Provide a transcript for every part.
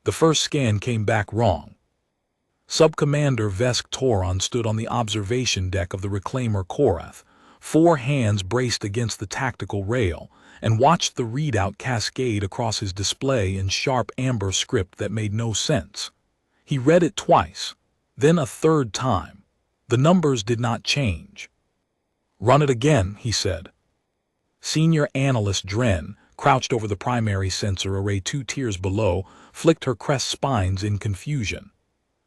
The first scan came back wrong. Sub-Commander Vesk Toron stood on the observation deck of the reclaimer Korath, 4 hands braced against the tactical rail, and watched the readout cascade across his display in sharp amber script that made no sense. He read it twice, then a third time. The numbers did not change. "Run it again," he said. Senior Analyst Dren, crouched over the primary sensor array 2 tiers below, flicked her crest spines in confusion.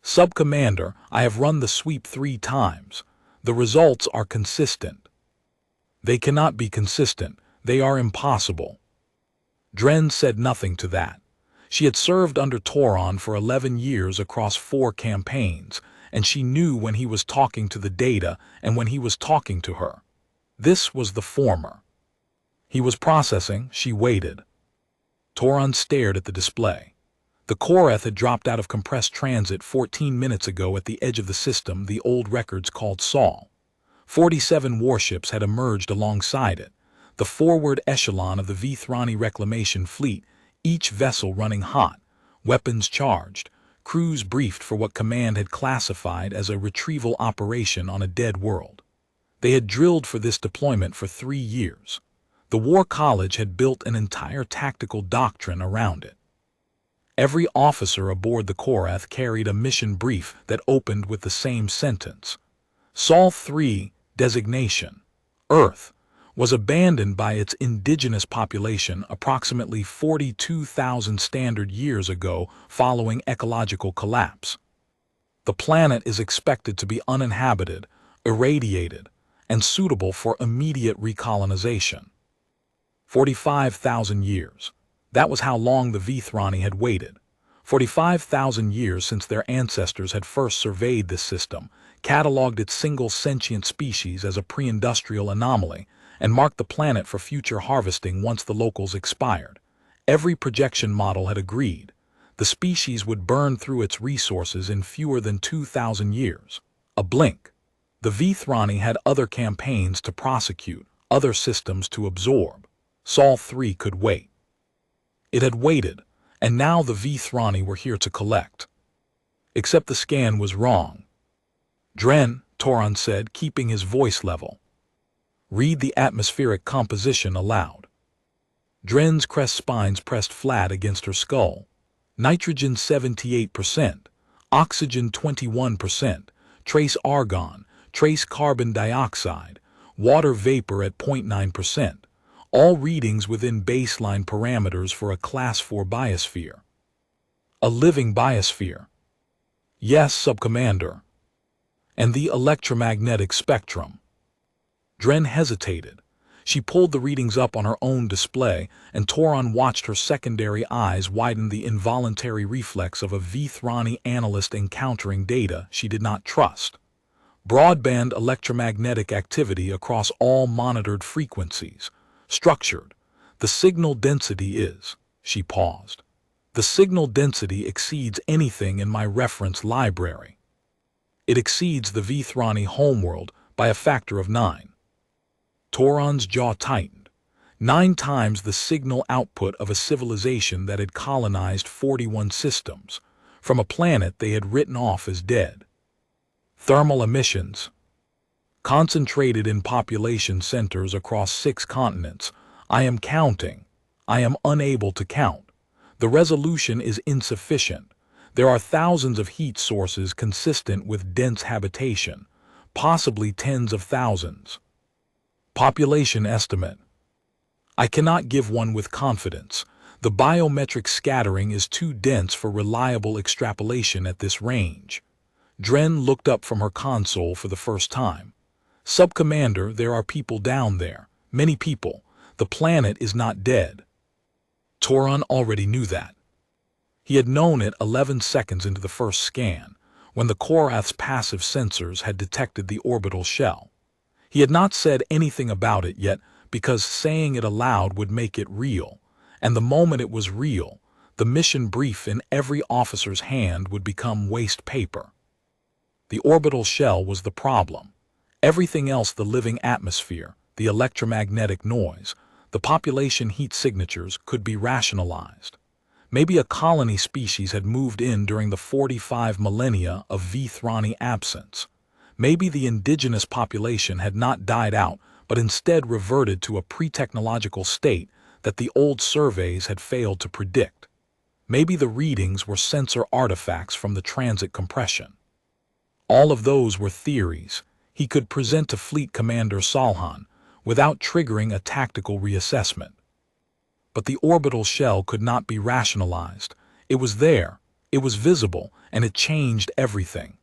"Sub-Commander, I have run the sweep 3 times. The results are consistent." "They cannot be consistent. They are impossible." Dren said nothing to that. She had served under Toron for 11 years across 4 campaigns, and she knew when he was talking to the data and when he was talking to her. This was the former. He was processing. She waited. Toron stared at the display. The Korath had dropped out of compressed transit 14 minutes ago at the edge of the system the old records called Sol. 47 warships had emerged alongside it, the forward echelon of the Vithrani reclamation fleet, each vessel running hot, weapons charged, crews briefed for what command had classified as a retrieval operation on a dead world. They had drilled for this deployment for 3 years. The War College had built an entire tactical doctrine around it. Every officer aboard the Korath carried a mission brief that opened with the same sentence. Sol 3, designation, Earth, was abandoned by its indigenous population approximately 42,000 standard years ago following ecological collapse. The planet is expected to be uninhabited, irradiated, and suitable for immediate recolonization. 45,000 years. That was how long the Vithrani had waited. 45,000 years since their ancestors had first surveyed this system, cataloged its single sentient species as a pre-industrial anomaly, and marked the planet for future harvesting once the locals expired. Every projection model had agreed. The species would burn through its resources in fewer than 2,000 years. A blink. The Vithrani had other campaigns to prosecute, other systems to absorb. Sol 3 could wait. It had waited, and now the Vithrani were here to collect. Except the scan was wrong. "Dren," Toron said, keeping his voice level. "Read the atmospheric composition aloud." Dren's crest spines pressed flat against her skull. Nitrogen 78%, oxygen 21%, trace argon, trace carbon dioxide, water vapor at 0.9%. All readings within baseline parameters for a Class 4 biosphere. A living biosphere. "Yes, Sub-Commander." "And the electromagnetic spectrum." Dren hesitated. She pulled the readings up on her own display, and Toron watched her secondary eyes widen the involuntary reflex of a Vithrani analyst encountering data she did not trust. Broadband electromagnetic activity across all monitored frequencies. Structured. The signal density is. She paused. The signal density exceeds anything in my reference library. It exceeds the Vithrani homeworld by a factor of 9. Toron's jaw tightened. 9 times the signal output of a civilization that had colonized 41 systems, from a planet they had written off as dead. Thermal emissions. Concentrated in population centers across 6 continents. I am counting. I am unable to count. The resolution is insufficient. There are thousands of heat sources consistent with dense habitation, possibly tens of thousands. Population estimate. I cannot give one with confidence. The biometric scattering is too dense for reliable extrapolation at this range. Dren looked up from her console for the first time. "Sub-Commander, there are people down there. Many people. The planet is not dead." Toron already knew that. He had known it 11 seconds into the first scan, when the Korath's passive sensors had detected the orbital shell. He had not said anything about it yet because saying it aloud would make it real, and the moment it was real, the mission brief in every officer's hand would become waste paper. The orbital shell was the problem. Everything else, the living atmosphere, the electromagnetic noise, the population heat signatures, could be rationalized. Maybe a colony species had moved in during the 45 millennia of Vithrani absence. Maybe the indigenous population had not died out, but instead reverted to a pre-technological state that the old surveys had failed to predict. Maybe the readings were sensor artifacts from the transit compression. All of those were theories he could present to Fleet Commander Salhan without triggering a tactical reassessment. But the orbital shell could not be rationalized. It was there, it was visible, and it changed everything.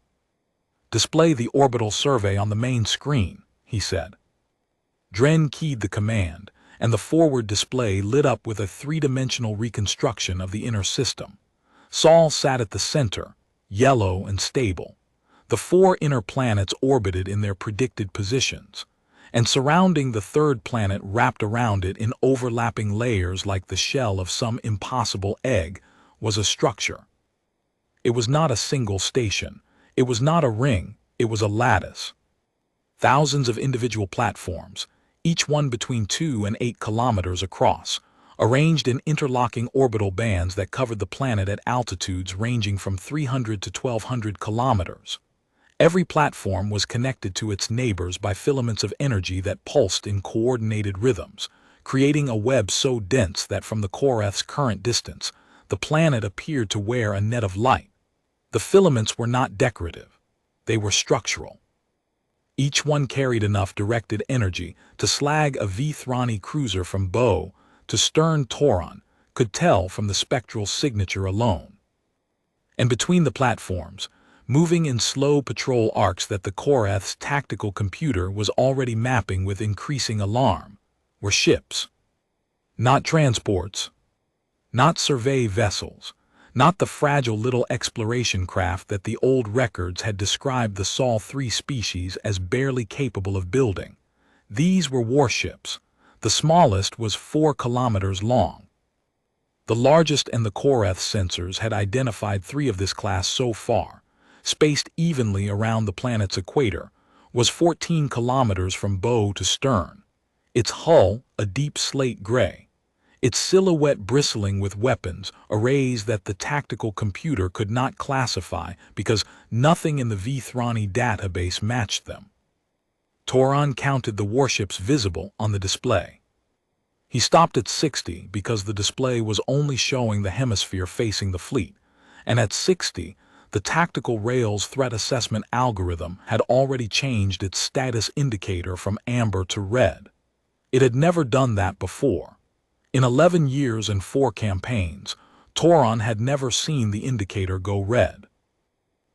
"Display the orbital survey on the main screen," he said. Dren keyed the command, and the forward display lit up with a three-dimensional reconstruction of the inner system. Sol sat at the center, yellow and stable. The 4 inner planets orbited in their predicted positions, and surrounding the third planet wrapped around it in overlapping layers like the shell of some impossible egg was a structure. It was not a single station. It was not a ring. It was a lattice. Thousands of individual platforms, each one between 2 and 8 kilometers across, arranged in interlocking orbital bands that covered the planet at altitudes ranging from 300 to 1,200 kilometers. Every platform was connected to its neighbors by filaments of energy that pulsed in coordinated rhythms, creating a web so dense that from the Koreth's current distance, the planet appeared to wear a net of light. The filaments were not decorative. They were structural. Each one carried enough directed energy to slag a Vithrani cruiser from bow to stern Toron could tell from the spectral signature alone. And between the platforms, moving in slow patrol arcs that the Koreth's tactical computer was already mapping with increasing alarm, were ships. Not transports, not survey vessels, not the fragile little exploration craft that the old records had described the Sol 3 species as barely capable of building. These were warships. The smallest was 4 kilometers long. The largest and the Koreth sensors had identified 3 of this class so far, spaced evenly around the planet's equator, was 14 kilometers from bow to stern. Its hull, a deep slate gray. Its silhouette bristling with weapons, arrays that the tactical computer could not classify because nothing in the Vithrani database matched them. Toron counted the warships visible on the display. He stopped at 60 because the display was only showing the hemisphere facing the fleet, and at 60, the Tactical Rails threat assessment algorithm had already changed its status indicator from amber to red. It had never done that before. In 11 years and 4 campaigns, Toron had never seen the indicator go red.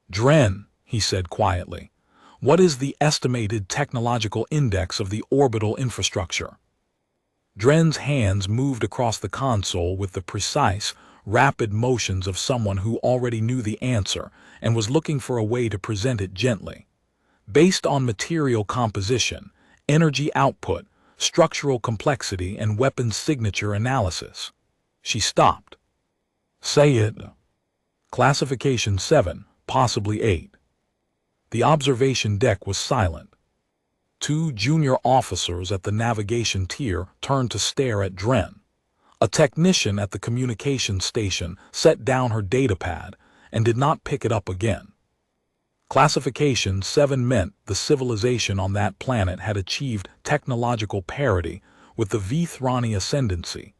"Dren," he said quietly, "what is the estimated technological index of the orbital infrastructure?" Dren's hands moved across the console with the precise, rapid motions of someone who already knew the answer and was looking for a way to present it gently. "Based on material composition, energy output, structural complexity, and weapons signature analysis." She stopped. "Say it." "Classification 7, possibly 8. The observation deck was silent. 2 junior officers at the navigation tier turned to stare at Dren. A technician at the communication station set down her datapad and did not pick it up again. Classification 7 meant the civilization on that planet had achieved technological parity with the Vithrani ascendancy,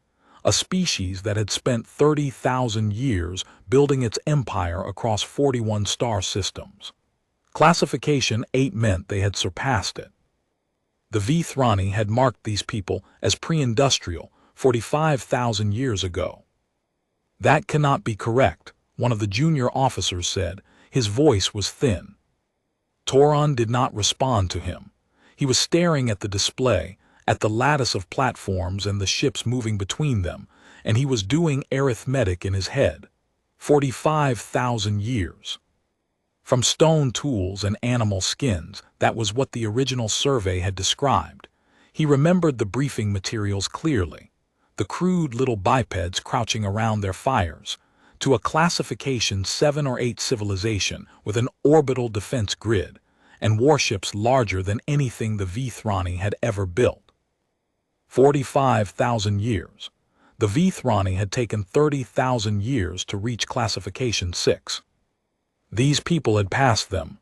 a species that had spent 30,000 years building its empire across 41 star systems. Classification 8 meant they had surpassed it. The Vithrani had marked these people as pre-industrial 45,000 years ago. "That cannot be correct," one of the junior officers said. His voice was thin. Toron did not respond to him. He was staring at the display, at the lattice of platforms and the ships moving between them, and he was doing arithmetic in his head. 45,000 years. From stone tools and animal skins, that was what the original survey had described. He remembered the briefing materials clearly. The crude little bipeds crouching around their fires, to a classification 7 or 8 civilization with an orbital defense grid, and warships larger than anything the Vithrani had ever built. 45,000 years. The Vithrani had taken 30,000 years to reach classification 6. These people had passed them.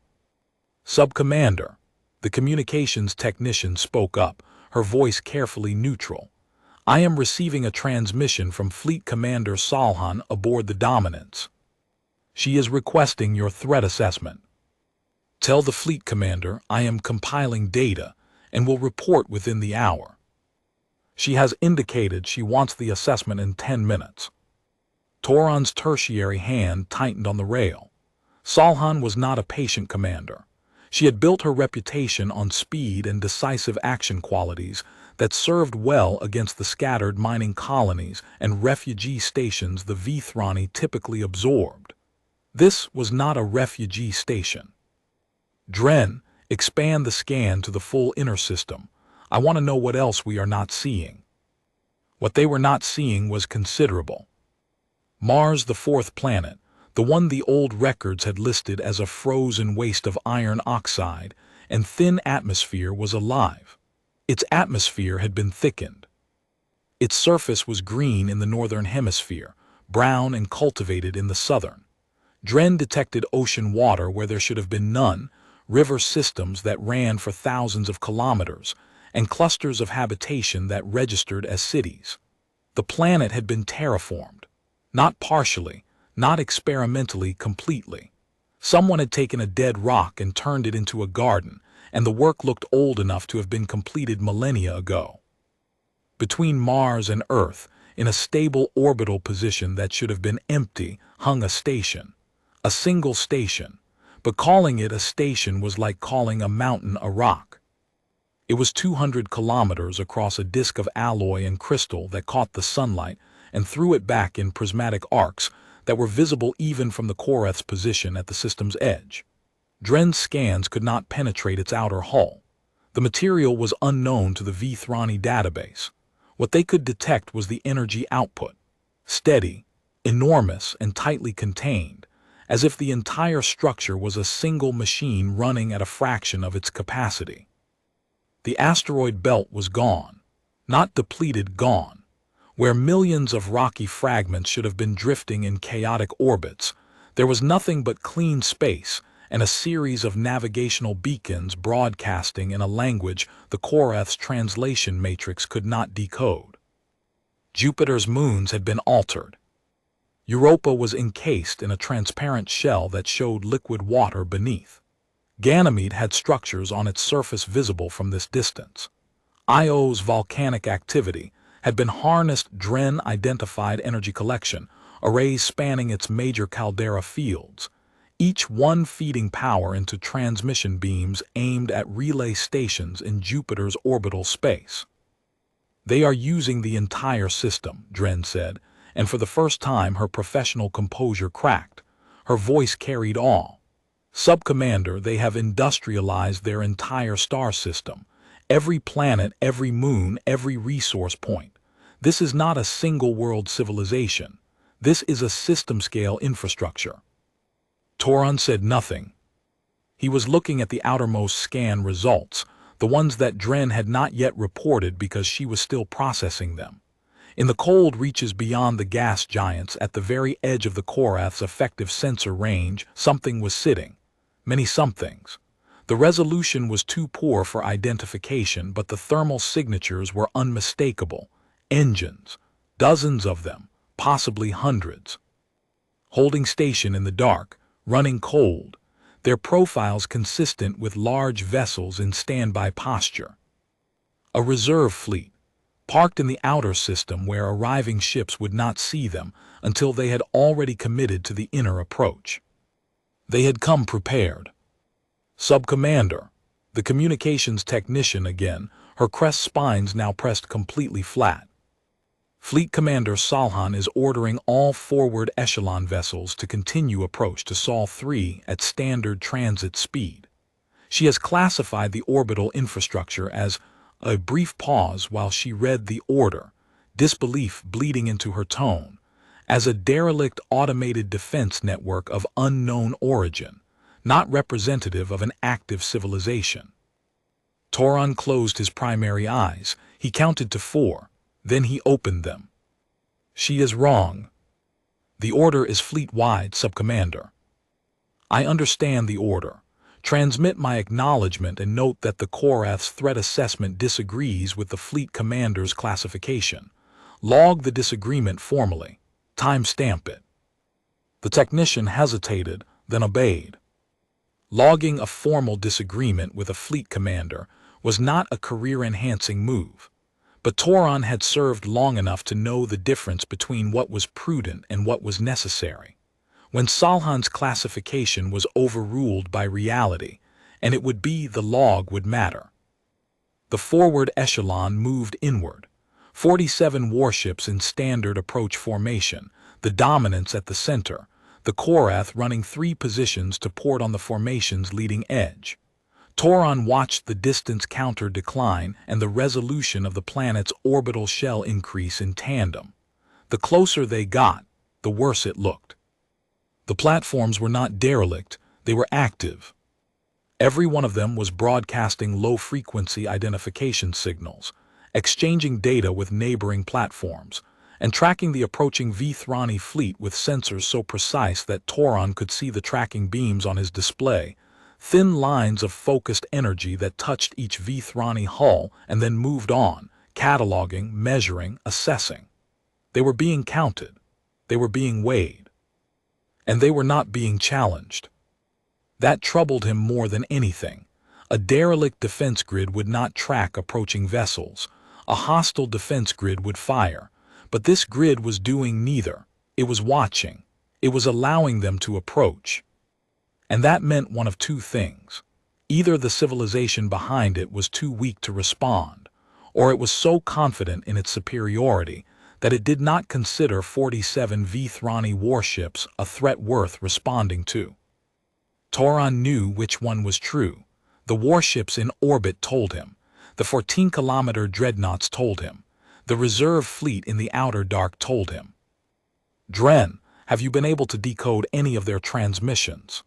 Sub-Commander, the communications technician spoke up, her voice carefully neutral. I am receiving a transmission from Fleet Commander Salhan aboard the Dominance. She is requesting your threat assessment. Tell the Fleet Commander I am compiling data and will report within the hour. She has indicated she wants the assessment in 10 minutes. Toron's tertiary hand tightened on the rail. Salhan was not a patient commander. She had built her reputation on speed and decisive action qualities that served well against the scattered mining colonies and refugee stations the Vithrani typically absorbed. This was not a refugee station. Dren, expand the scan to the full inner system. I want to know what else we are not seeing. What they were not seeing was considerable. Mars, the fourth planet, the one the old records had listed as a frozen waste of iron oxide and thin atmosphere, was alive. Its atmosphere had been thickened. Its surface was green in the northern hemisphere, brown and cultivated in the southern. Dren detected ocean water where there should have been none, river systems that ran for thousands of kilometers, and clusters of habitation that registered as cities. The planet had been terraformed. Not partially, not experimentally, completely. Someone had taken a dead rock and turned it into a garden, and the work looked old enough to have been completed millennia ago. Between Mars and Earth, in a stable orbital position that should have been empty, hung a station. A single station. But calling it a station was like calling a mountain a rock. It was 200 kilometers across a disk of alloy and crystal that caught the sunlight and threw it back in prismatic arcs that were visible even from the Koreth's position at the system's edge. Dren's scans could not penetrate its outer hull. The material was unknown to the Vithrani database. What they could detect was the energy output. Steady, enormous, and tightly contained, as if the entire structure was a single machine running at a fraction of its capacity. The asteroid belt was gone. Not depleted, gone. Where millions of rocky fragments should have been drifting in chaotic orbits, there was nothing but clean space and a series of navigational beacons broadcasting in a language the Koreth's translation matrix could not decode. Jupiter's moons had been altered. Europa was encased in a transparent shell that showed liquid water beneath. Ganymede had structures on its surface visible from this distance. Io's volcanic activity had been harnessed. Dren identified energy collection, arrays spanning its major caldera fields, each one feeding power into transmission beams aimed at relay stations in Jupiter's orbital space. They are using the entire system, Dren said, and for the first time her professional composure cracked. Her voice carried awe. Sub-Commander, they have industrialized their entire star system. Every planet, every moon, every resource point. This is not a single-world civilization. This is a system-scale infrastructure. Toron said nothing. He was looking at the outermost scan results, the ones that Dren had not yet reported because she was still processing them. In the cold reaches beyond the gas giants at the very edge of the Koreth's effective sensor range, something was sitting. Many somethings. The resolution was too poor for identification, but the thermal signatures were unmistakable. Engines. Dozens of them, possibly hundreds. Holding station in the dark, running cold, their profiles consistent with large vessels in standby posture. A reserve fleet, parked in the outer system where arriving ships would not see them until they had already committed to the inner approach. They had come prepared. Sub-Commander, the communications technician again, her crest spines now pressed completely flat. Fleet Commander Salhan is ordering all forward echelon vessels to continue approach to Sol 3 at standard transit speed. She has classified the orbital infrastructure as a brief pause while she read the order, disbelief bleeding into her tone, as a derelict automated defense network of unknown origin, not representative of an active civilization. Toron closed his primary eyes. He counted to 4, then he opened them. She is wrong. The order is fleet-wide, Subcommander. I understand the order. Transmit my acknowledgement and note that the Korath's threat assessment disagrees with the fleet commander's classification. Log the disagreement formally. Timestamp it. The technician hesitated, then obeyed. Logging a formal disagreement with a fleet commander was not a career-enhancing move, but Toron had served long enough to know the difference between what was prudent and what was necessary. When Salhan's classification was overruled by reality, and it would be the log would matter. The forward echelon moved inward. 47 warships in standard approach formation, the dominance at the center, the Korath running 3 positions to port on the formation's leading edge. Toron watched the distance counter decline and the resolution of the planet's orbital shell increase in tandem. The closer they got, the worse it looked. The platforms were not derelict, they were active. Every one of them was broadcasting low-frequency identification signals, exchanging data with neighboring platforms, and tracking the approaching Vithrani fleet with sensors so precise that Toron could see the tracking beams on his display, thin lines of focused energy that touched each Vithrani hull and then moved on, cataloging, measuring, assessing. They were being counted. They were being weighed. And they were not being challenged. That troubled him more than anything. A derelict defense grid would not track approaching vessels. A hostile defense grid would fire. But this grid was doing neither. It was watching. It was allowing them to approach. And that meant one of 2 things. Either the civilization behind it was too weak to respond, or it was so confident in its superiority that it did not consider 47 Vithrani warships a threat worth responding to. Toron knew which one was true. The warships in orbit told him. The 14-kilometer dreadnoughts told him. The reserve fleet in the outer dark told him. Dren, have you been able to decode any of their transmissions?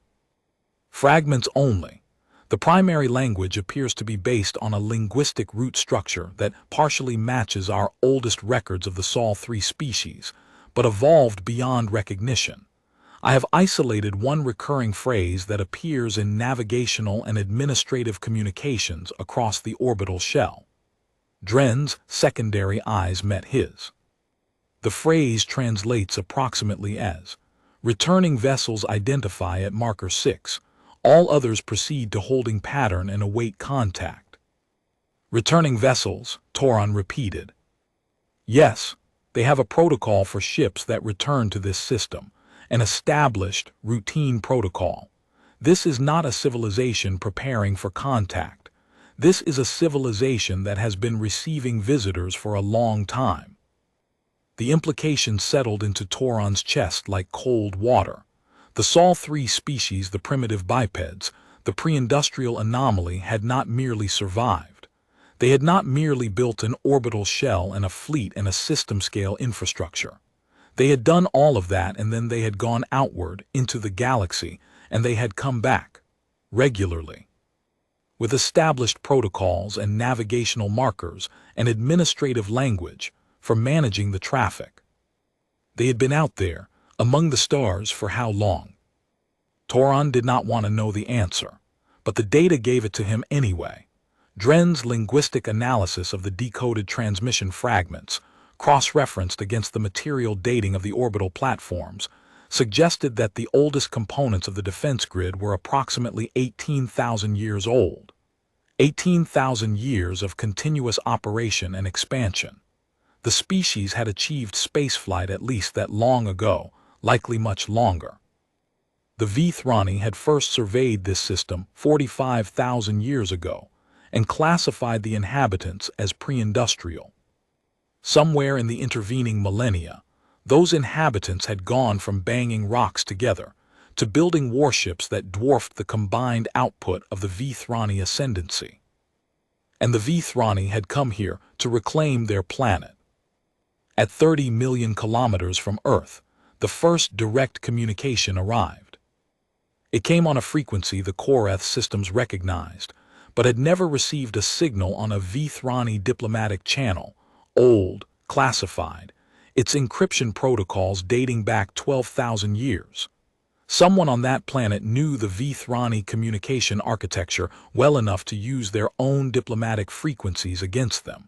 Fragments only. The primary language appears to be based on a linguistic root structure that partially matches our oldest records of the Sol 3 species, but evolved beyond recognition. I have isolated one recurring phrase that appears in navigational and administrative communications across the orbital shell. Dren's secondary eyes met his. The phrase translates approximately as, "Returning vessels identify at marker 6. All others proceed to holding pattern and await contact." Returning vessels, Toron repeated. Yes, they have a protocol for ships that return to this system, an established, routine protocol. This is not a civilization preparing for contact. This is a civilization that has been receiving visitors for a long time. The implications settled into Toron's chest like cold water. The Sol 3 species, the primitive bipeds, the pre-industrial anomaly, had not merely survived. They had not merely built an orbital shell and a fleet and a system-scale infrastructure. They had done all of that, and then they had gone outward into the galaxy, and they had come back, regularly, with established protocols and navigational markers and administrative language for managing the traffic. They had been out there, among the stars, for how long? Toron did not want to know the answer, but the data gave it to him anyway. Dren's linguistic analysis of the decoded transmission fragments, cross-referenced against the material dating of the orbital platforms, suggested that the oldest components of the defense grid were approximately 18,000 years old. 18,000 years of continuous operation and expansion. The species had achieved spaceflight at least that long ago, likely much longer. The Vithrani had first surveyed this system 45,000 years ago and classified the inhabitants as pre-industrial. Somewhere in the intervening millennia, those inhabitants had gone from banging rocks together to building warships that dwarfed the combined output of the Vithrani ascendancy. And the Vithrani had come here to reclaim their planet. At 30 million kilometers from Earth, the first direct communication arrived. It came on a frequency the Korath systems recognized, but had never received a signal on a Vithrani diplomatic channel, old, classified. its encryption protocols dating back 12,000 years. Someone on that planet knew the Vithrani communication architecture well enough to use their own diplomatic frequencies against them.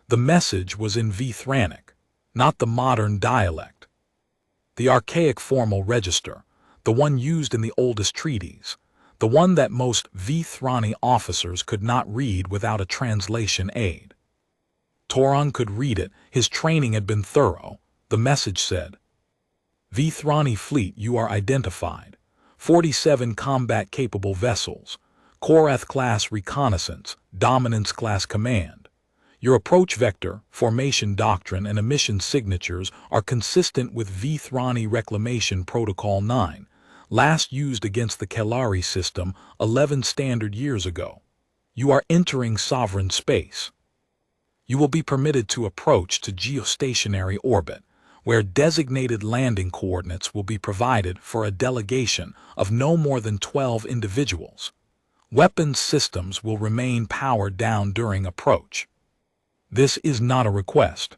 The message was in Vithranic, not the modern dialect. The archaic formal register, the one used in the oldest treaties, the one that most Vithrani officers could not read without a translation aid. Toron could read it, his training had been thorough. The message said, Vithrani fleet, you are identified. 47 combat-capable vessels, Korath-class reconnaissance, Dominance-class command. Your approach vector, formation doctrine, and emission signatures are consistent with Vithrani Reclamation Protocol 9, last used against the Kelari system 11 standard years ago. You are entering sovereign space. You will be permitted to approach to geostationary orbit, where designated landing coordinates will be provided for a delegation of no more than 12 individuals. Weapons systems will remain powered down during approach. This is not a request.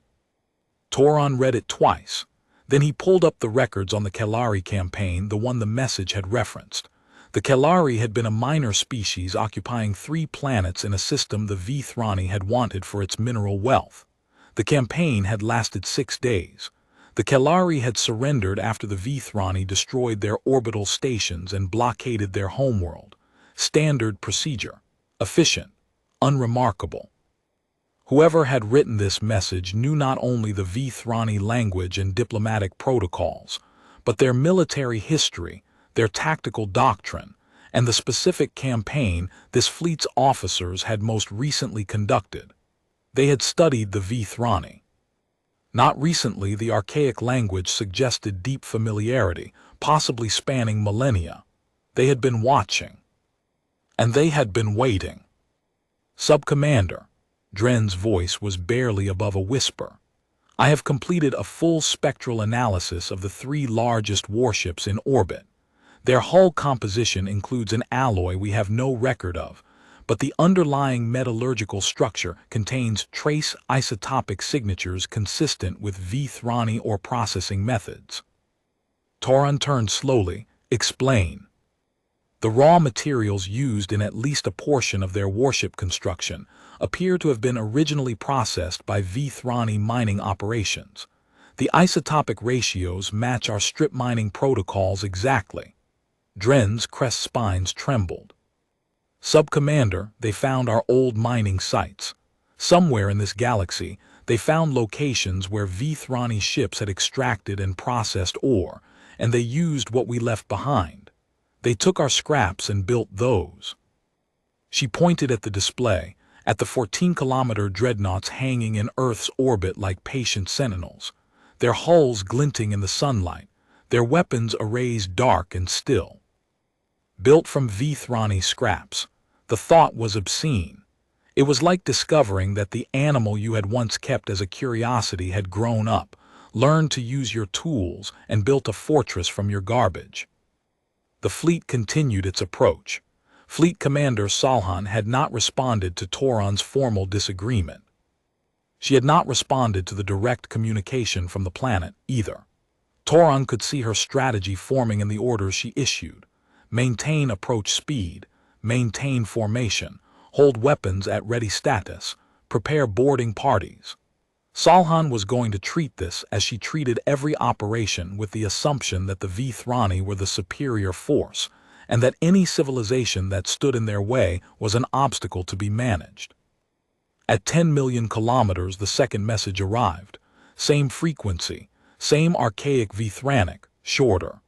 Toron read it twice. Then he pulled up the records on the Kelari campaign, the one the message had referenced. The Kelari had been a minor species occupying 3 planets in a system the Vithrani had wanted for its mineral wealth. The campaign had lasted 6 days. The Kelari had surrendered after the Vithrani destroyed their orbital stations and blockaded their homeworld. Standard procedure. Efficient. Unremarkable. Whoever had written this message knew not only the Vithrani language and diplomatic protocols, but their military history, their tactical doctrine, and the specific campaign this fleet's officers had most recently conducted. They had studied the Vithrani. Not recently, the archaic language suggested deep familiarity, possibly spanning millennia. They had been watching. And they had been waiting. Sub-Commander, Dren's voice was barely above a whisper. I have completed a full spectral analysis of the 3 largest warships in orbit. Their hull composition includes an alloy we have no record of, but the underlying metallurgical structure contains trace isotopic signatures consistent with Vithrani or processing methods. Toron turned slowly. Explain. The raw materials used in at least a portion of their warship construction appear to have been originally processed by Vithrani mining operations. The isotopic ratios match our strip mining protocols exactly. Dren's crest spines trembled. Sub-Commander, they found our old mining sites. Somewhere in this galaxy, they found locations where Vithrani ships had extracted and processed ore, and they used what we left behind. They took our scraps and built those. She pointed at the display, at the 14-kilometer dreadnoughts hanging in Earth's orbit like patient sentinels, their hulls glinting in the sunlight, their weapons arrays dark and still. Built from Vithrani scraps. The thought was obscene. It was like discovering that the animal you had once kept as a curiosity had grown up, learned to use your tools, and built a fortress from your garbage. The fleet continued its approach. Fleet Commander Salhan had not responded to Toron's formal disagreement. She had not responded to the direct communication from the planet, either. Toron could see her strategy forming in the orders she issued. Maintain approach speed, maintain formation, hold weapons at ready status, prepare boarding parties. Salhan was going to treat this as she treated every operation, with the assumption that the Vithrani were the superior force, and that any civilization that stood in their way was an obstacle to be managed. At 10 million kilometers, the second message arrived. Same frequency, same archaic Vithranic, shorter.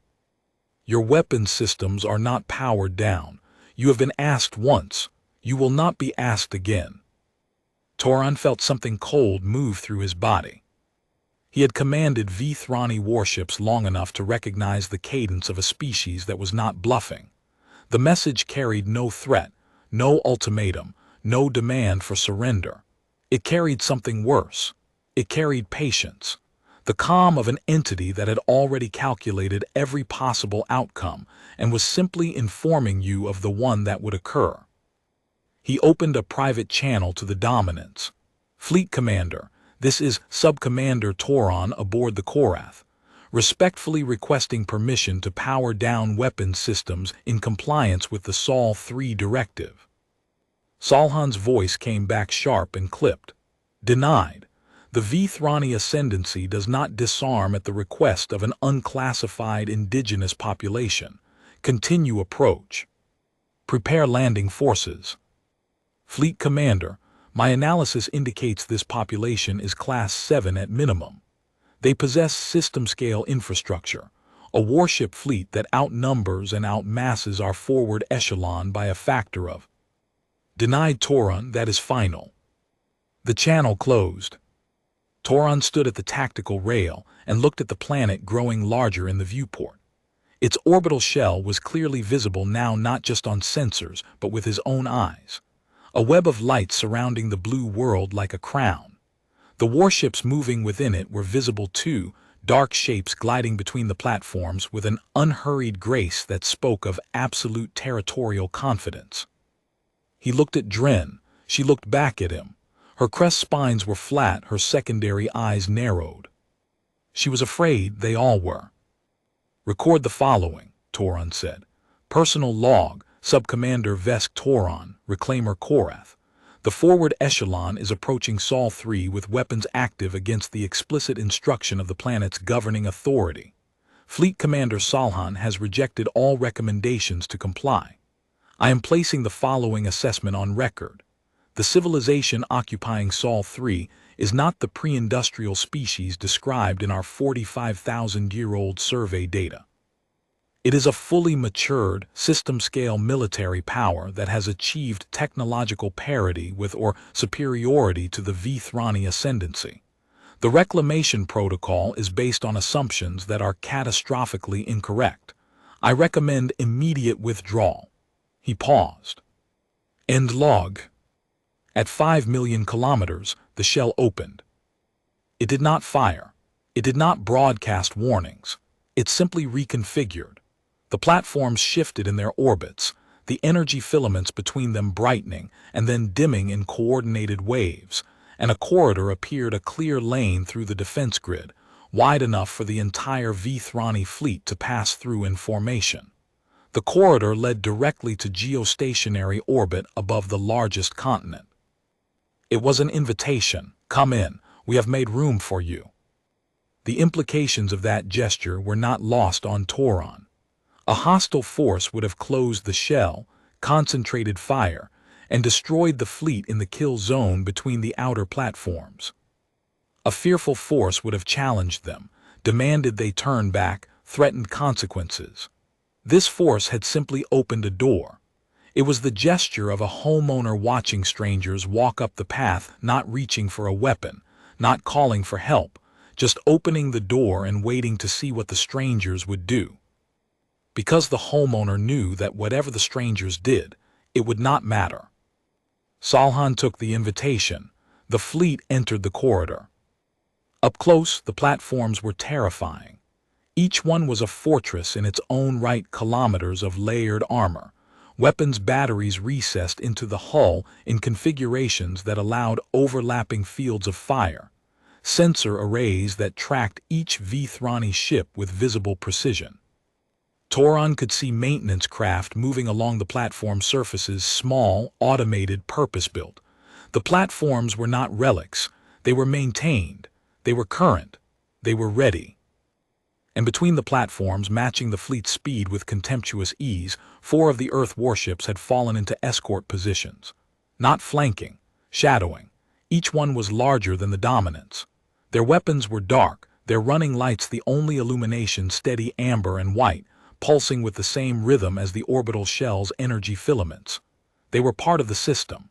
Your weapon systems are not powered down. You have been asked once. You will not be asked again. Toron felt something cold move through his body. He had commanded Vithrani warships long enough to recognize the cadence of a species that was not bluffing. The message carried no threat, no ultimatum, no demand for surrender. It carried something worse. It carried patience. The calm of an entity that had already calculated every possible outcome and was simply informing you of the one that would occur. He opened a private channel to the Dominance. Fleet Commander, This is Sub-Commander Toron aboard the Korath, respectfully requesting permission to power down weapons systems in compliance with the Sol 3 directive. Salhan's voice came back sharp and clipped. Denied. The Vithrani ascendancy does not disarm at the request of an unclassified indigenous population. Continue approach. Prepare landing forces. Fleet Commander, my analysis indicates this population is Class 7 at minimum. They possess system-scale infrastructure, a warship fleet that outnumbers and outmasses our forward echelon by a factor of. Denied Toron, that is final. The channel closed. Toron stood at the tactical rail and looked at the planet growing larger in the viewport. Its orbital shell was clearly visible now, not just on sensors, but with his own eyes. A web of light surrounding the blue world like a crown. The warships moving within it were visible too, dark shapes gliding between the platforms with an unhurried grace that spoke of absolute territorial confidence. He looked at Dren. She looked back at him. Her crest spines were flat, her secondary eyes narrowed. She was afraid they all were. Record the following, Toron said. Personal log, Sub-Commander Vesk Toron, Reclaimer Korath. The forward echelon is approaching Sol 3 with weapons active against the explicit instruction of the planet's governing authority. Fleet Commander Salhan has rejected all recommendations to comply. I am placing the following assessment on record. The civilization occupying Sol 3 is not the pre-industrial species described in our 45,000-year-old survey data. It is a fully matured, system-scale military power that has achieved technological parity with or superiority to the Vithrani ascendancy. The reclamation protocol is based on assumptions that are catastrophically incorrect. I recommend immediate withdrawal. He paused. End log. At 5 million kilometers, the shell opened. It did not fire. It did not broadcast warnings. It simply reconfigured. The platforms shifted in their orbits, the energy filaments between them brightening and then dimming in coordinated waves, and a corridor appeared, a clear lane through the defense grid, wide enough for the entire Vithrani fleet to pass through in formation. The corridor led directly to geostationary orbit above the largest continent. It was an invitation. Come in. We have made room for you. The implications of that gesture were not lost on Toron. A hostile force would have closed the shell, concentrated fire, and destroyed the fleet in the kill zone between the outer platforms. A fearful force would have challenged them, demanded they turn back, threatened consequences. This force had simply opened a door. It was the gesture of a homeowner watching strangers walk up the path, not reaching for a weapon, not calling for help, just opening the door and waiting to see what the strangers would do. Because the homeowner knew that whatever the strangers did, it would not matter. Salhan took the invitation. The fleet entered the corridor. Up close, the platforms were terrifying. Each one was a fortress in its own right, kilometers of layered armor. Weapons batteries recessed into the hull in configurations that allowed overlapping fields of fire. Sensor arrays that tracked each Vithrani ship with visible precision. Toron could see maintenance craft moving along the platform surfaces, small, automated, purpose-built. The platforms were not relics. They were maintained. They were current. They were ready. And between the platforms, matching the fleet's speed with contemptuous ease, 4 of the Earth warships had fallen into escort positions. Not flanking, shadowing. Each one was larger than the dominants. Their weapons were dark, their running lights the only illumination, steady amber and white, pulsing with the same rhythm as the orbital shell's energy filaments. They were part of the system.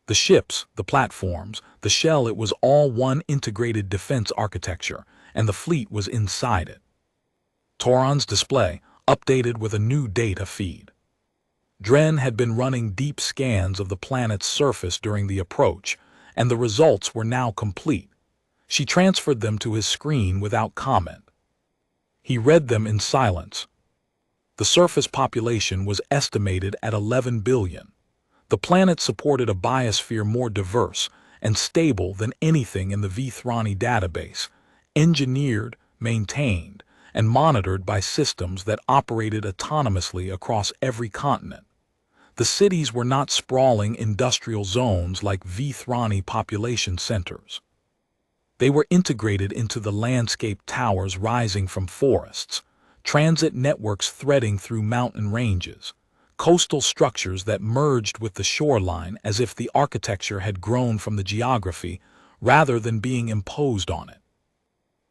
The ships, the platforms, the shell, it was all one integrated defense architecture, and the fleet was inside it. Toron's display, updated with a new data feed. Dren had been running deep scans of the planet's surface during the approach, and the results were now complete. She transferred them to his screen without comment. He read them in silence. The surface population was estimated at 11 billion. The planet supported a biosphere more diverse, and stable than anything in the Vithrani database, engineered, maintained, and monitored by systems that operated autonomously across every continent. The cities were not sprawling industrial zones like Vithrani population centers. They were integrated into the landscape towers rising from forests, transit networks threading through mountain ranges, coastal structures that merged with the shoreline as if the architecture had grown from the geography rather than being imposed on it.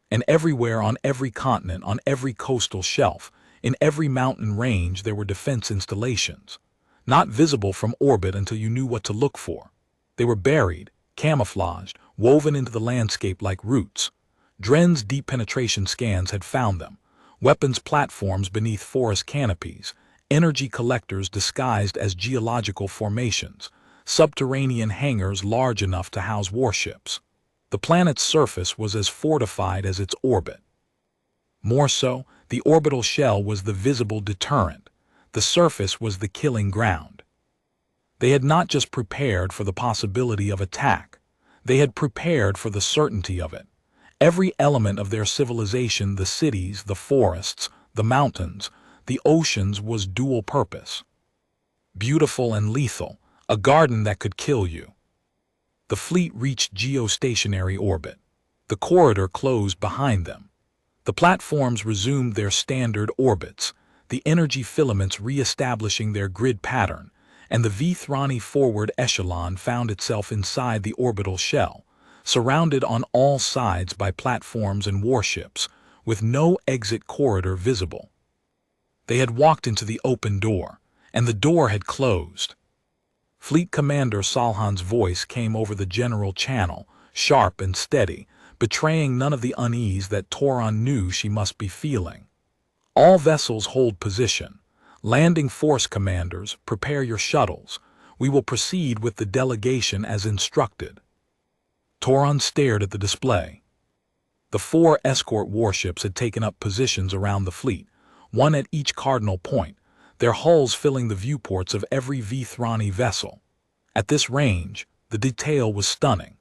And everywhere on every continent, on every coastal shelf, in every mountain range there were defense installations, not visible from orbit until you knew what to look for. They were buried, camouflaged, woven into the landscape like roots. Dren's deep penetration scans had found them, weapons platforms beneath forest canopies, energy collectors disguised as geological formations, subterranean hangars large enough to house warships. The planet's surface was as fortified as its orbit. More so, the orbital shell was the visible deterrent. The surface was the killing ground. They had not just prepared for the possibility of attack. They had prepared for the certainty of it. Every element of their civilization, the cities, the forests, the mountains, the oceans, was dual purpose. Beautiful and lethal, a garden that could kill you. The fleet reached geostationary orbit. The corridor closed behind them. The platforms resumed their standard orbits, the energy filaments re-establishing their grid pattern, and the Vithrani forward echelon found itself inside the orbital shell, surrounded on all sides by platforms and warships, with no exit corridor visible. They had walked into the open door, and the door had closed. Fleet Commander Salhan's voice came over the general channel, sharp and steady, betraying none of the unease that Toron knew she must be feeling. All vessels hold position. Landing force commanders, prepare your shuttles. We will proceed with the delegation as instructed. Toron stared at the display. The 4 escort warships had taken up positions around the fleet, one at each cardinal point, their hulls filling the viewports of every Vithrani vessel. At this range, the detail was stunning.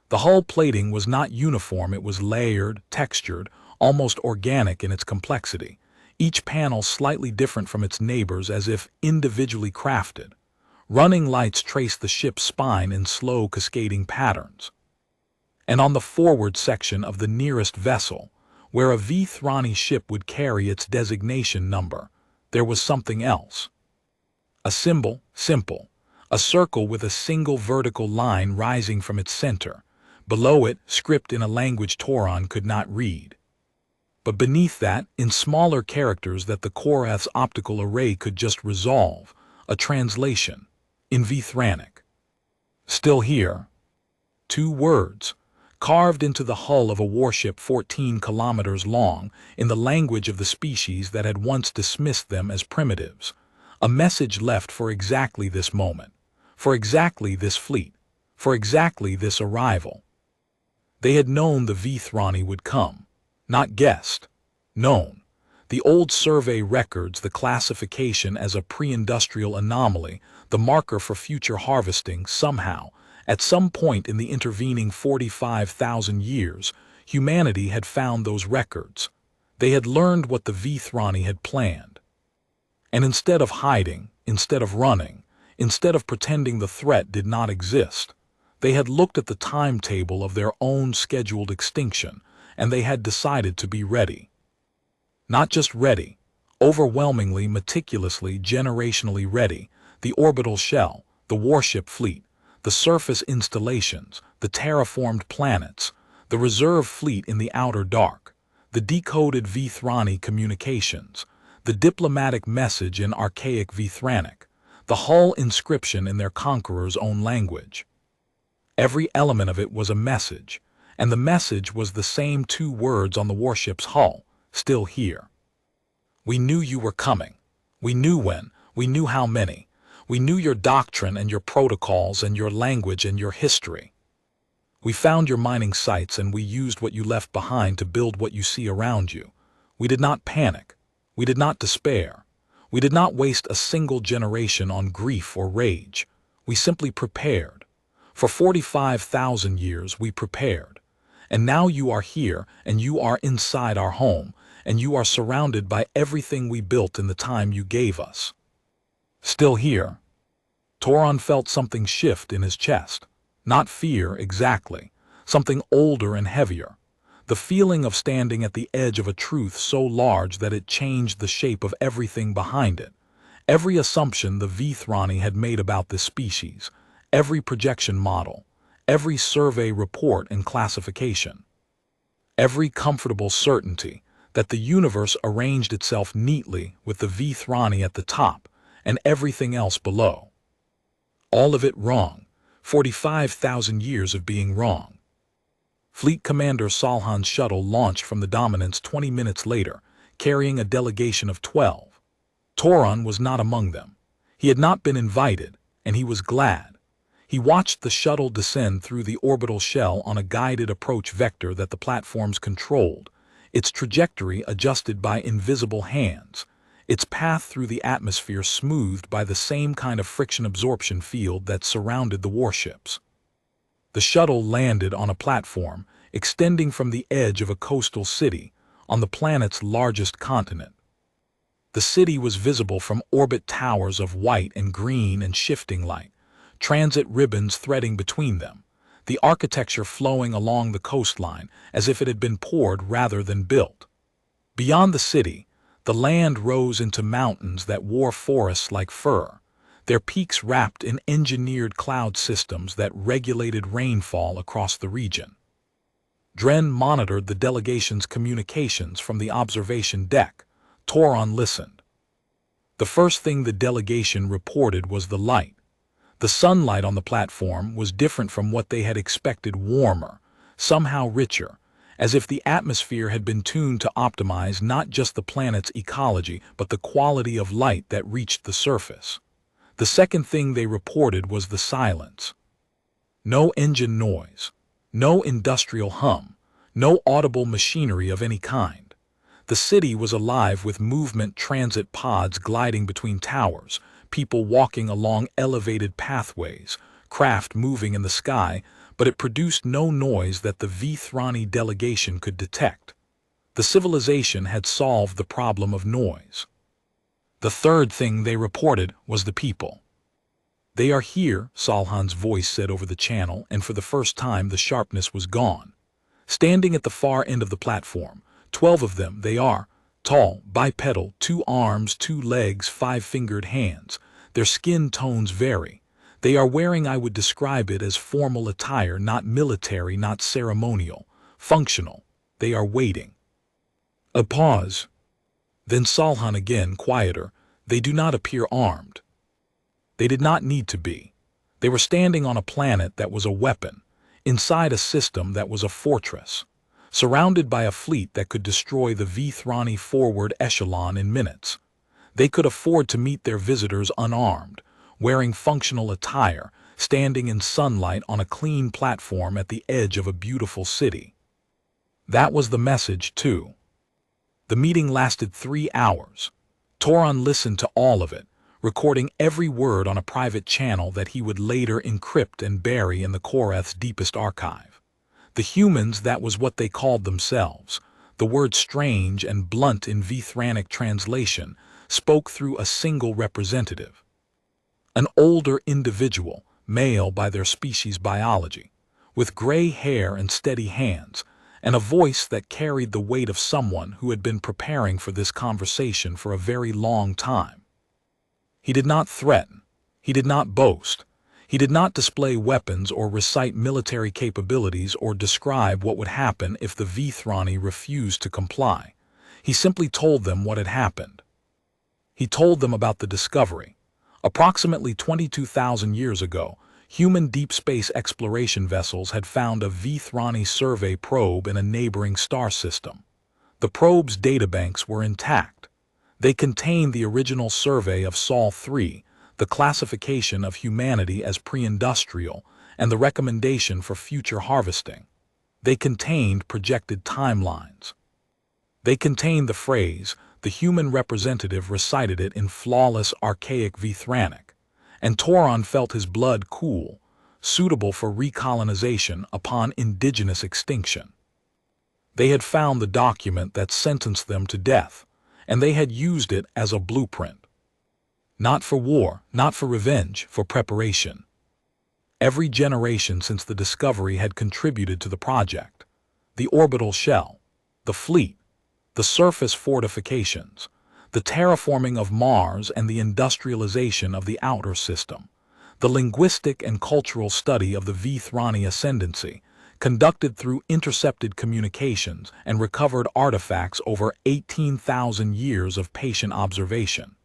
The hull plating was not uniform, it was layered, textured, almost organic in its complexity, each panel slightly different from its neighbors as if individually crafted. Running lights traced the ship's spine in slow cascading patterns. And on the forward section of the nearest vessel, where a Vithrani ship would carry its designation number, there was something else. A symbol, simple, a circle with a single vertical line rising from its center. Below it, script in a language Toron could not read. But beneath that, in smaller characters that the Korath's optical array could just resolve, a translation, in Vithranic. Still here. 2 words, carved into the hull of a warship 14 kilometers long, in the language of the species that had once dismissed them as primitives. A message left for exactly this moment, for exactly this fleet, for exactly this arrival. They had known the Vithrani would come, not guessed, known. The old survey records, the classification as a pre-industrial anomaly, the marker for future harvesting, somehow, at some point in the intervening 45,000 years, humanity had found those records. They had learned what the Vithrani had planned. And instead of hiding, instead of running, instead of pretending the threat did not exist, they had looked at the timetable of their own scheduled extinction, and they had decided to be ready. Not just ready, overwhelmingly, meticulously, generationally ready, the orbital shell, the warship fleet, the surface installations, the terraformed planets, the reserve fleet in the outer dark, the decoded Vithrani communications, the diplomatic message in archaic Vithranic, the hull inscription in their conqueror's own language. Every element of it was a message, and the message was the same 2 words on the warship's hull, still here. We knew you were coming. We knew when. We knew how many. We knew your doctrine and your protocols and your language and your history. We found your mining sites and we used what you left behind to build what you see around you. We did not panic. We did not despair. We did not waste a single generation on grief or rage. We simply prepared. For 45,000 years we prepared. And now you are here, and you are inside our home, and you are surrounded by everything we built in the time you gave us. Still here. Toron felt something shift in his chest. Not fear, exactly. Something older and heavier. The feeling of standing at the edge of a truth so large that it changed the shape of everything behind it. Every assumption the Vithrani had made about this species, every projection model, every survey report and classification, every comfortable certainty that the universe arranged itself neatly with the Vithrani at the top and everything else below. All of it wrong. 45,000 years of being wrong. Fleet Commander Salhan's shuttle launched from the Dominance 20 minutes later, carrying a delegation of 12. Toron was not among them. He had not been invited, and he was glad. He watched the shuttle descend through the orbital shell on a guided approach vector that the platforms controlled, its trajectory adjusted by invisible hands, its path through the atmosphere smoothed by the same kind of friction absorption field that surrounded the warships. The shuttle landed on a platform extending from the edge of a coastal city on the planet's largest continent. The city was visible from orbit towers of white and green and shifting light, transit ribbons threading between them, the architecture flowing along the coastline as if it had been poured rather than built. Beyond the city, the land rose into mountains that wore forests like fur, their peaks wrapped in engineered cloud systems that regulated rainfall across the region. Dren monitored the delegation's communications from the observation deck. Toron listened. The first thing the delegation reported was the light. The sunlight on the platform was different from what they had expected, warmer, somehow richer, as if the atmosphere had been tuned to optimize not just the planet's ecology but the quality of light that reached the surface. The second thing they reported was the silence. No engine noise, no industrial hum, no audible machinery of any kind. The city was alive with movement, transit pods gliding between towers, people walking along elevated pathways, craft moving in the sky, but it produced no noise that the Vithrani delegation could detect. The civilization had solved the problem of noise. The third thing they reported was the people. "They are here," Salhan's voice said over the channel, and for the first time the sharpness was gone. Standing at the far end of the platform, 12 of them, they are, tall, bipedal, 2 arms, 2 legs, 5-fingered hands. Their skin tones vary. They are wearing, I would describe it as formal attire, not military, not ceremonial, functional. They are waiting. A pause. Then Salhan again, quieter. They do not appear armed. They did not need to be. They were standing on a planet that was a weapon, inside a system that was a fortress, surrounded by a fleet that could destroy the Vithrani forward echelon in minutes. They could afford to meet their visitors unarmed, wearing functional attire, standing in sunlight on a clean platform at the edge of a beautiful city. That was the message, too. The meeting lasted 3 hours. Toron listened to all of it, recording every word on a private channel that he would later encrypt and bury in the Koreth's deepest archive. The humans, that was what they called themselves. The word strange and blunt in Vithranic translation spoke through a single representative. An older individual, male by their species biology, with gray hair and steady hands, and a voice that carried the weight of someone who had been preparing for this conversation for a very long time. He did not threaten. He did not boast. He did not display weapons or recite military capabilities or describe what would happen if the Vithrani refused to comply. He simply told them what had happened. He told them about the discovery. Approximately 22,000 years ago, human deep space exploration vessels had found a Vithrani survey probe in a neighboring star system. The probe's databanks were intact. They contained the original survey of Sol 3, the classification of humanity as pre-industrial, and the recommendation for future harvesting. They contained projected timelines. They contained the phrase, the human representative recited it in flawless archaic Vithranic, and Toron felt his blood cool. suitable for recolonization upon indigenous extinction. They had found the document that sentenced them to death, and they had used it as a blueprint. Not for war, not for revenge, for preparation. Every generation since the discovery had contributed to the project. The orbital shell, the fleet, the surface fortifications, the terraforming of Mars and the industrialization of the outer system, the linguistic and cultural study of the Vithrani ascendancy, conducted through intercepted communications and recovered artifacts over 18,000 years of patient observation.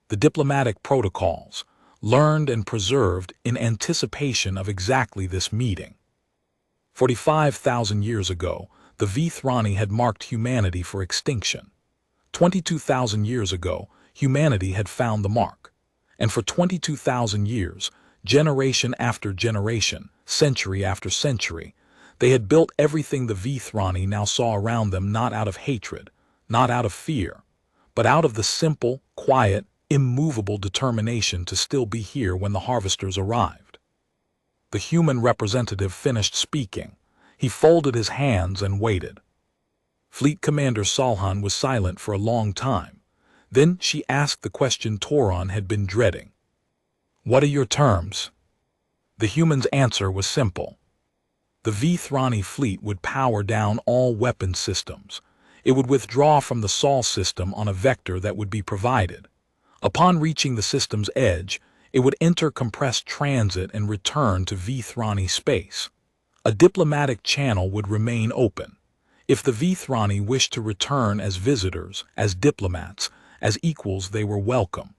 The diplomatic protocols, learned and preserved in anticipation of exactly this meeting. 45,000 years ago, the Vithrani had marked humanity for extinction. 22,000 years ago, humanity had found the mark. And for 22,000 years, generation after generation, century after century, they had built everything the Vithrani now saw around them not out of hatred, not out of fear, but out of the simple, quiet, immovable determination to still be here when the harvesters arrived. The human representative finished speaking. He folded his hands and waited. Fleet Commander Salhan was silent for a long time. Then she asked the question Toron had been dreading. "What are your terms?" The human's answer was simple. The Vithrani fleet would power down all weapon systems. It would withdraw from the Sol system on a vector that would be provided. Upon reaching the system's edge, it would enter compressed transit and return to Vithrani space. A diplomatic channel would remain open. If the Vithrani wished to return as visitors, as diplomats, as equals, they were welcome.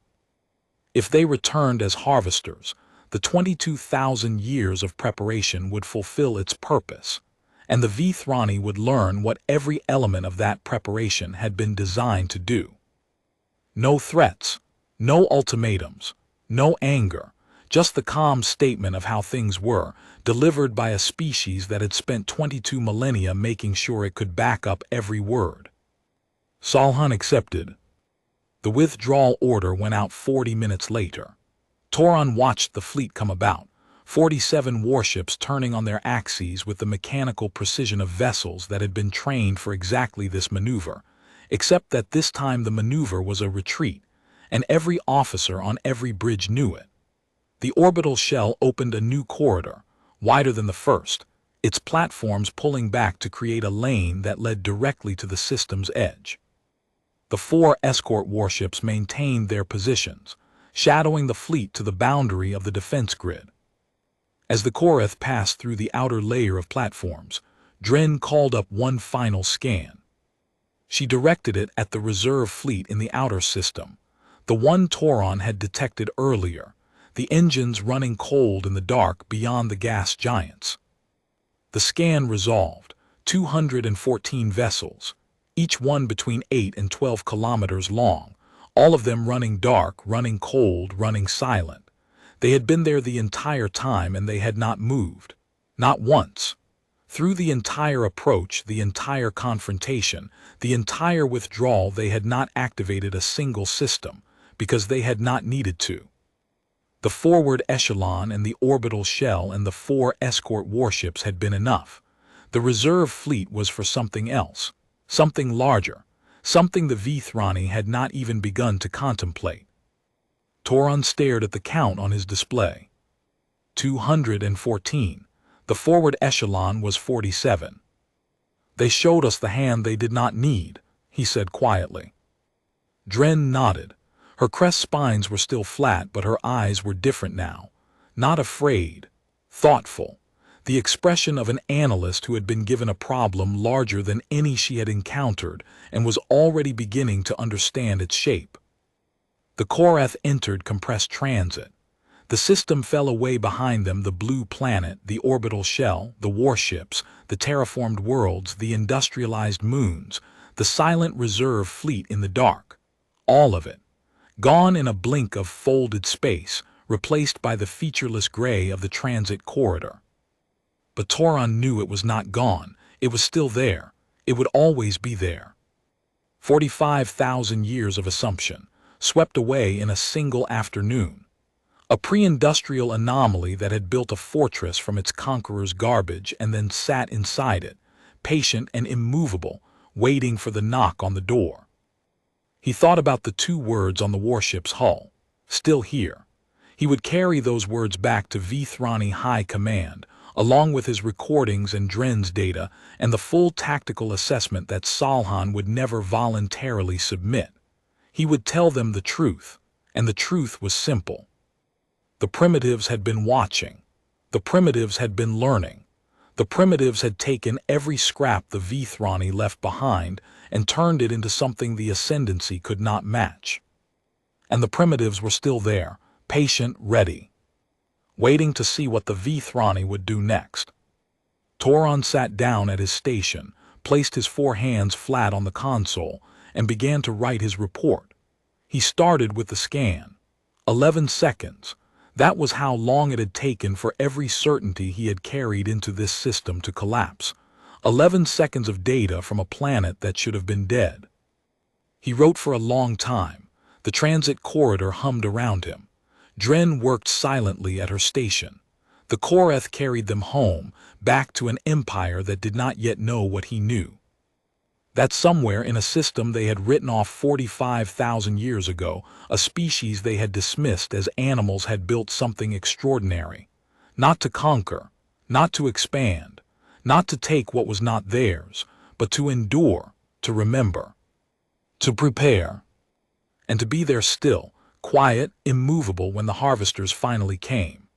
If they returned as harvesters, the 22,000 years of preparation would fulfill its purpose, and the Vithrani would learn what every element of that preparation had been designed to do. No threats, no ultimatums, no anger, just the calm statement of how things were, delivered by a species that had spent 22 millennia making sure it could back up every word. Salhan accepted. The withdrawal order went out 40 minutes later. Toron watched the fleet come about, 47 warships turning on their axes with the mechanical precision of vessels that had been trained for exactly this maneuver, except that this time the maneuver was a retreat, and every officer on every bridge knew it. The orbital shell opened a new corridor, wider than the first, its platforms pulling back to create a lane that led directly to the system's edge. The 4 escort warships maintained their positions, shadowing the fleet to the boundary of the defense grid. As the Koreth passed through the outer layer of platforms, Dren called up one final scan. She directed it at the reserve fleet in the outer system, the one Toron had detected earlier, the engines running cold in the dark beyond the gas giants. The scan resolved 214 vessels, each one between 8 and 12 kilometers long, all of them running dark, running cold, running silent. They had been there the entire time and they had not moved. Not once. Through the entire approach, the entire confrontation, the entire withdrawal, they had not activated a single system, because they had not needed to. The forward echelon and the orbital shell and the 4 escort warships had been enough. The reserve fleet was for something else, something larger, something the Vithrani had not even begun to contemplate. Toron stared at the count on his display. 214. The forward echelon was 47. "They showed us the hand they did not need," he said quietly. Dren nodded. Her crest spines were still flat, but her eyes were different now. Not afraid, thoughtful, the expression of an analyst who had been given a problem larger than any she had encountered and was already beginning to understand its shape. The Koreth entered compressed transit. The system fell away behind them, the blue planet, the orbital shell, the warships, the terraformed worlds, the industrialized moons, the silent reserve fleet in the dark. All of it. Gone in a blink of folded space, replaced by the featureless gray of the transit corridor. But Toron knew it was not gone. It was still there. It would always be there. 45,000 years of assumption, swept away in a single afternoon. A pre-industrial anomaly that had built a fortress from its conqueror's garbage and then sat inside it, patient and immovable, waiting for the knock on the door. He thought about the 2 words on the warship's hull, "Still here." He would carry those words back to Vithrani High Command, along with his recordings and Dren's data and the full tactical assessment that Salhan would never voluntarily submit. He would tell them the truth, and the truth was simple. The primitives had been watching. The primitives had been learning. The primitives had taken every scrap the Vithrani left behind and turned it into something the Ascendancy could not match. And the primitives were still there, patient, ready, waiting to see what the Vithrani would do next. Toron sat down at his station, placed his 4 hands flat on the console, and began to write his report. He started with the scan. 11 seconds. That was how long it had taken for every certainty he had carried into this system to collapse. 11 seconds of data from a planet that should have been dead. He wrote for a long time. The transit corridor hummed around him. Dren worked silently at her station. The Koreth carried them home, back to an empire that did not yet know what he knew. That somewhere in a system they had written off 45,000 years ago, a species they had dismissed as animals had built something extraordinary. Not to conquer, not to expand, not to take what was not theirs, but to endure, to remember, to prepare, and to be there still, quiet, immovable when the harvesters finally came.